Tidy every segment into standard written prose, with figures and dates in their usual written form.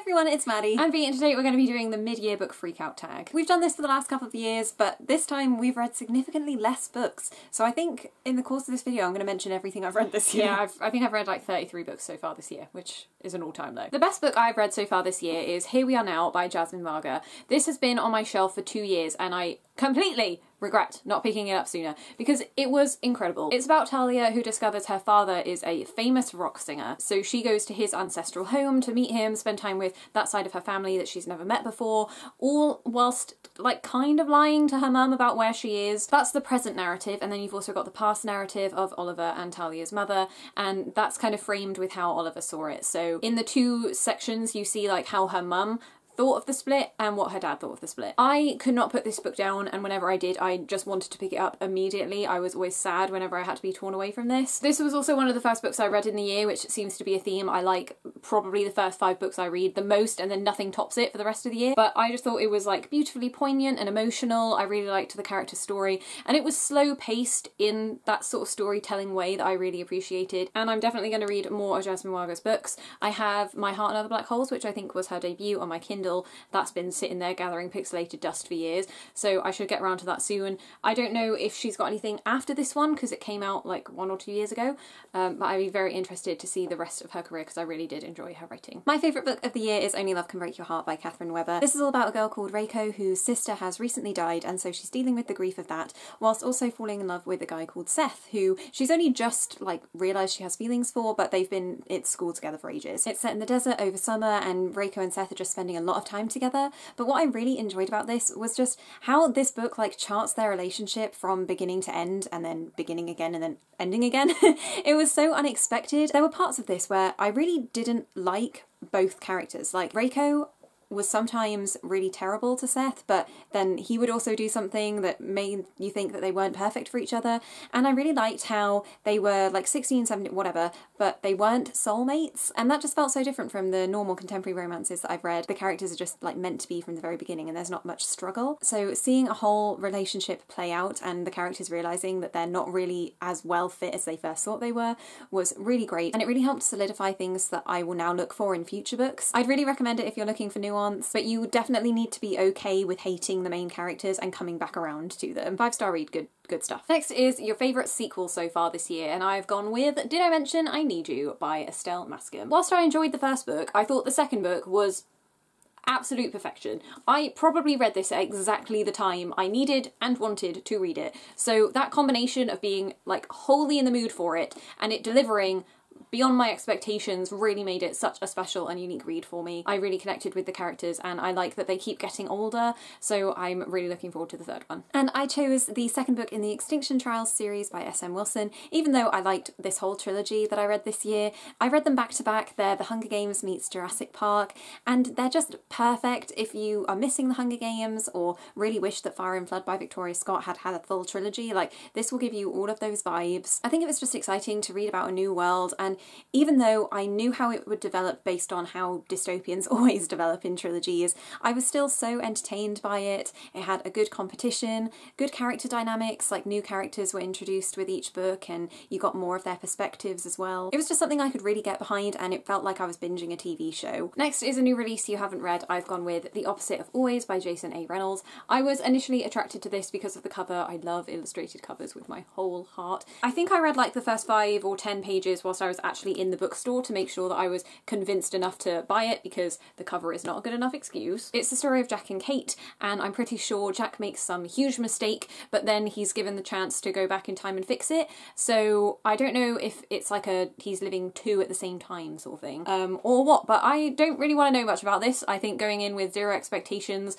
everyone, it's Maddie. And V, and today we're going to be doing the mid-year book freakout tag. We've done this for the last couple of years, but this time we've read significantly less books. So I think in the course of this video I'm going to mention everything I've read this year. Yeah, I think I've read like 33 books so far this year, which is an all-time low. The best book I've read so far this year is Here We Are Now by Jasmine Varga. This has been on my shelf for 2 years and I completely regret not picking it up sooner because it was incredible. It's about Talia, who discovers her father is a famous rock singer, so she goes to his ancestral home to meet him, spend time with that side of her family that she's never met before, all whilst like kind of lying to her mum about where she is. That's the present narrative, and then you've also got the past narrative of Oliver and Talia's mother, and that's kind of framed with how Oliver saw it. So in the two sections you see like how her mum thought of the split and what her dad thought of the split. I could not put this book down, and whenever I did I just wanted to pick it up immediately. I was always sad whenever I had to be torn away from this. This was also one of the first books I read in the year, which seems to be a theme. I like probably the first 5 books I read the most and then nothing tops it for the rest of the year. But I just thought it was like beautifully poignant and emotional. I really liked the character story, and it was slow paced in that sort of storytelling way that I really appreciated. And I'm definitely going to read more of Jasmine Varga's books. I have My Heart and Other Black Holes, which I think was her debut, on my Kindle. That's been sitting there gathering pixelated dust for years, so I should get around to that soon. I don't know if she's got anything after this one because it came out like 1 or 2 years ago, but I'd be very interested to see the rest of her career because I really did enjoy her writing. My favourite book of the year is Only Love Can Break Your Heart by Catherine Webber. This is all about a girl called Reiko whose sister has recently died, and so she's dealing with the grief of that whilst also falling in love with a guy called Seth, who she's only just like realised she has feelings for, but they've been at school together for ages. It's set in the desert over summer and Reiko and Seth are just spending a lot of time together. But what I really enjoyed about this was just how this book like charts their relationship from beginning to end, and then beginning again and then ending again. It was so unexpected. There were parts of this where I really didn't like both characters. Like Reiko was sometimes really terrible to Seth, but then he would also do something that made you think that they weren't perfect for each other. And I really liked how they were like 16, 17, whatever, but they weren't soulmates, and that just felt so different from the normal contemporary romances that I've read. The characters are just like meant to be from the very beginning and there's not much struggle. So seeing a whole relationship play out and the characters realising that they're not really as well fit as they first thought they were was really great, and it really helped solidify things that I will now look for in future books. I'd really recommend it if you're looking for nuance, but you definitely need to be okay with hating the main characters and coming back around to them. 5-star read, good stuff. Next is your favourite sequel so far this year, and I've gone with Did I Mention I Need You by Estelle Mascom. Whilst I enjoyed the first book, I thought the second book was absolute perfection. I probably read this at exactly the time I needed and wanted to read it. So that combination of being like wholly in the mood for it and it delivering beyond my expectations really made it such a special and unique read for me. I really connected with the characters and I like that they keep getting older, so I'm really looking forward to the third one. And I chose the second book in the Extinction Trials series by S.M. Wilson. Even though I liked this whole trilogy that I read this year, I read them back to back. They're The Hunger Games meets Jurassic Park, and they're just perfect if you are missing The Hunger Games or really wish that Fire and Flood by Victoria Scott had had a full trilogy. Like, this will give you all of those vibes. I think it was just exciting to read about a new world, and even though I knew how it would develop based on how dystopians always develop in trilogies, I was still so entertained by it. It had a good competition, good character dynamics, like new characters were introduced with each book and you got more of their perspectives as well. It was just something I could really get behind, and it felt like I was binging a TV show. Next is a new release you haven't read. I've gone with The Opposite of Always by Jason A. Reynolds. I was initially attracted to this because of the cover. I love illustrated covers with my whole heart. I think I read like the first 5 or 10 pages whilst I was actually in the bookstore to make sure that I was convinced enough to buy it because the cover is not a good enough excuse. It's the story of Jack and Kate, and I'm pretty sure Jack makes some huge mistake, but then he's given the chance to go back in time and fix it. So I don't know if it's like a he's living 2 at the same time sort of thing, or what, but I don't really want to know much about this. I think going in with 0 expectations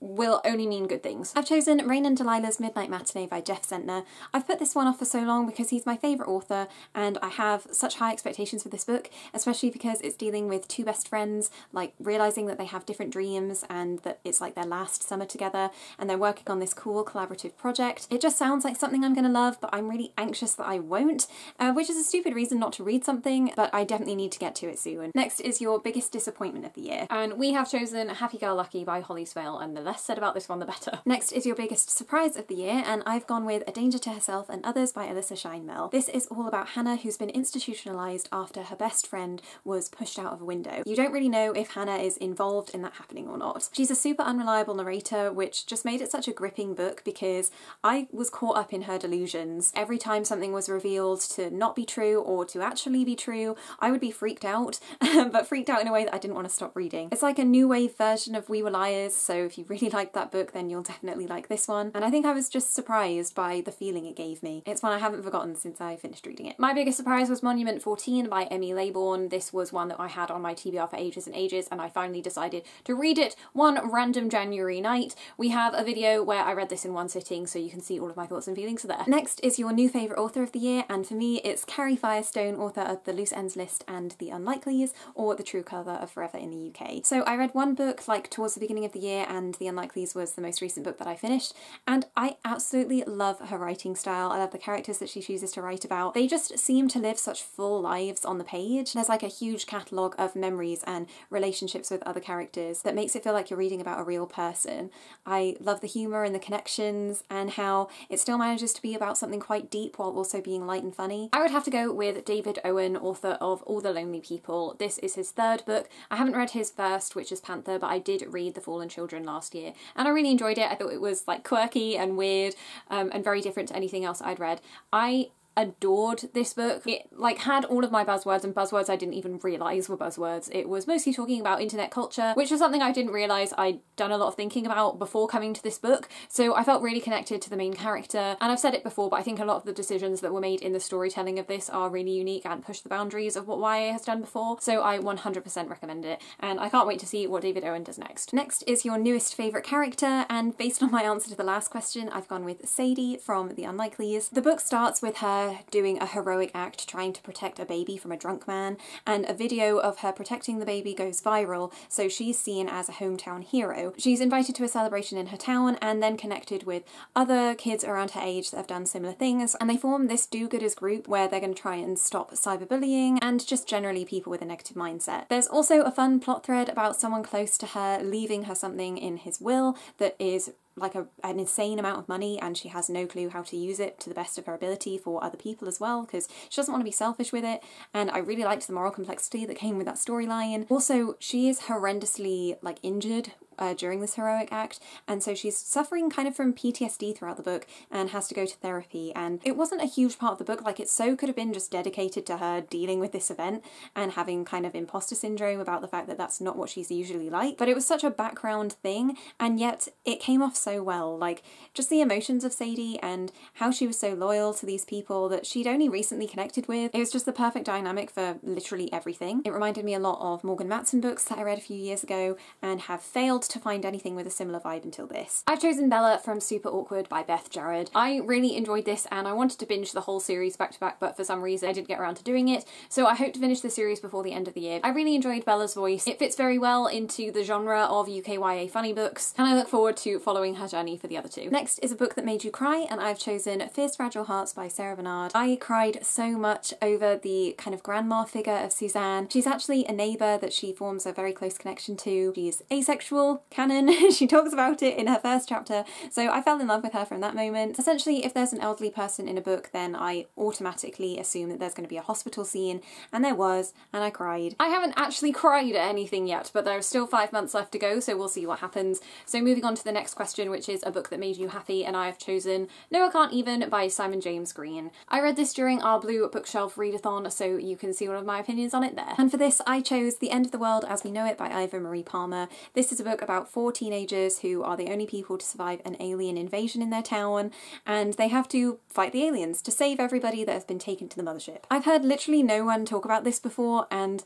will only mean good things. I've chosen Rain and Delilah's Midnight Matinee by Jeff Zentner. I've put this one off for so long because he's my favourite author and I have such high expectations for this book, especially because it's dealing with 2 best friends, like realising that they have different dreams and that it's like their last summer together and they're working on this cool collaborative project. It just sounds like something I'm going to love, but I'm really anxious that I won't, which is a stupid reason not to read something, but I definitely need to get to it soon. Next is your biggest disappointment of the year, and we have chosen Happy Girl Lucky by Holly Svale and the less said about this one, the better. Next is your biggest surprise of the year, and I've gone with A Danger to Herself and Others by Alyssa Scheinmel. This is all about Hannah, who's been institutionalised after her best friend was pushed out of a window. You don't really know if Hannah is involved in that happening or not. She's a super unreliable narrator, which just made it such a gripping book because I was caught up in her delusions. Every time something was revealed to not be true or to actually be true, I would be freaked out, but freaked out in a way that I didn't want to stop reading. It's like a new wave version of We Were Liars, so if you really liked that book, then you'll definitely like this one. And I think I was just surprised by the feeling it gave me. It's one I haven't forgotten since I finished reading it. My biggest surprise was Monument 14 by Emmy Laybourne. This was one that I had on my TBR for ages and ages, and I finally decided to read it one random January night. We have a video where I read this in one sitting, so you can see all of my thoughts and feelings there. Next is your new favourite author of the year, and for me it's Carrie Firestone, author of The Loose Ends List and The Unlikelies, or The True Colour of Forever in the UK. So I read one book like towards the beginning of the year, and The Unlikelies was the most recent book that I finished, and I absolutely love her writing style. I love the characters that she chooses to write about. They just seem to live such full lives on the page. There's like a huge catalogue of memories and relationships with other characters that makes it feel like you're reading about a real person. I love the humour and the connections and how it still manages to be about something quite deep while also being light and funny. I would have to go with David Owen, author of All the Lonely People. This is his third book. I haven't read his first, which is Panther, but I did read The Fallen Children last year, and I really enjoyed it. I thought it was like quirky and weird and very different to anything else I'd read. I adored this book. It like had all of my buzzwords, and buzzwords I didn't even realise were buzzwords. It was mostly talking about internet culture, which was something I didn't realise I'd done a lot of thinking about before coming to this book, so I felt really connected to the main character. And I've said it before, but I think a lot of the decisions that were made in the storytelling of this are really unique and push the boundaries of what YA has done before, so I 100% recommend it, and I can't wait to see what David Owen does next. Next is your newest favourite character, and based on my answer to the last question, I've gone with Sadie from The Unlikelies. The book starts with her doing a heroic act trying to protect a baby from a drunk man, and a video of her protecting the baby goes viral, so she's seen as a hometown hero. She's invited to a celebration in her town and then connected with other kids around her age that have done similar things, and they form this do-gooders group where they're going to try and stop cyberbullying and just generally people with a negative mindset. There's also a fun plot thread about someone close to her leaving her something in his will that is like an insane amount of money, and she has no clue how to use it to the best of her ability for other people as well, because she doesn't want to be selfish with it, and I really liked the moral complexity that came with that storyline. Also, she is horrendously like injured during this heroic act, and so she's suffering kind of from PTSD throughout the book and has to go to therapy, and it wasn't a huge part of the book. Like, it so could have been just dedicated to her dealing with this event and having kind of imposter syndrome about the fact that that's not what she's usually like, but it was such a background thing, and yet it came off so well. Like, just the emotions of Sadie and how she was so loyal to these people that she'd only recently connected with. It was just the perfect dynamic for literally everything. It reminded me a lot of Morgan Matson books that I read a few years ago and have failed to find anything with a similar vibe until this. I've chosen Bella from Super Awkward by Beth Jarrett. I really enjoyed this, and I wanted to binge the whole series back to back, but for some reason I didn't get around to doing it, so I hope to finish the series before the end of the year. I really enjoyed Bella's voice. It fits very well into the genre of UKYA funny books, and I look forward to following her journey for the other two. Next is a book that made you cry, and I've chosen Fierce Fragile Hearts by Sarah Bernard. I cried so much over the kind of grandma figure of Suzanne. She's actually a neighbour that she forms a very close connection to. She's asexual, canon, she talks about it in her first chapter, so I fell in love with her from that moment. Essentially, if there's an elderly person in a book, then I automatically assume that there's going to be a hospital scene, and there was, and I cried. I haven't actually cried at anything yet, but there are still 5 months left to go, so we'll see what happens. So moving on to the next question, which is a book that made you happy, and I have chosen No, I Can't Even by Simon James Green. I read this during our Blue Bookshelf readathon, so you can see all of my opinions on it there. And for this, I chose The End of the World as We Know It by Ivor Marie Palmer. This is a book about 4 teenagers who are the only people to survive an alien invasion in their town, and they have to fight the aliens to save everybody that has been taken to the mothership. I've heard literally no one talk about this before, and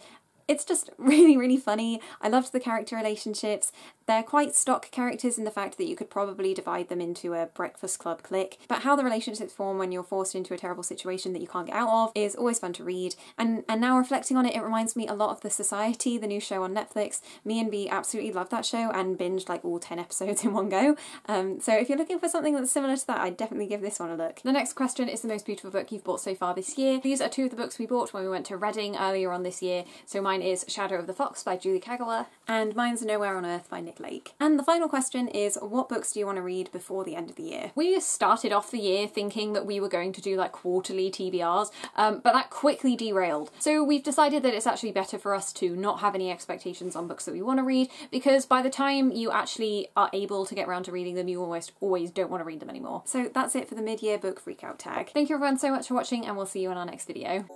it's just really, really funny. I loved the character relationships. They're quite stock characters in the fact that you could probably divide them into a Breakfast Club clique, but how the relationships form when you're forced into a terrible situation that you can't get out of is always fun to read. And now reflecting on it, it reminds me a lot of The Society, the new show on Netflix. Me and B absolutely loved that show and binged like all 10 episodes in one go. So if you're looking for something that's similar to that, I'd definitely give this one a look. The next question is the most beautiful book you've bought so far this year. These are 2 of the books we bought when we went to Reading earlier on this year, so mine Mine is Shadow of the Fox by Julie Kagawa. And mine's Nowhere on Earth by Nick Lake. And the final question is, what books do you want to read before the end of the year? We started off the year thinking that we were going to do like quarterly TBRs, but that quickly derailed. So we've decided that it's actually better for us to not have any expectations on books that we want to read, because by the time you actually are able to get around to reading them, you almost always don't want to read them anymore. So that's it for the mid-year book freakout tag. Thank you everyone so much for watching, and we'll see you in our next video.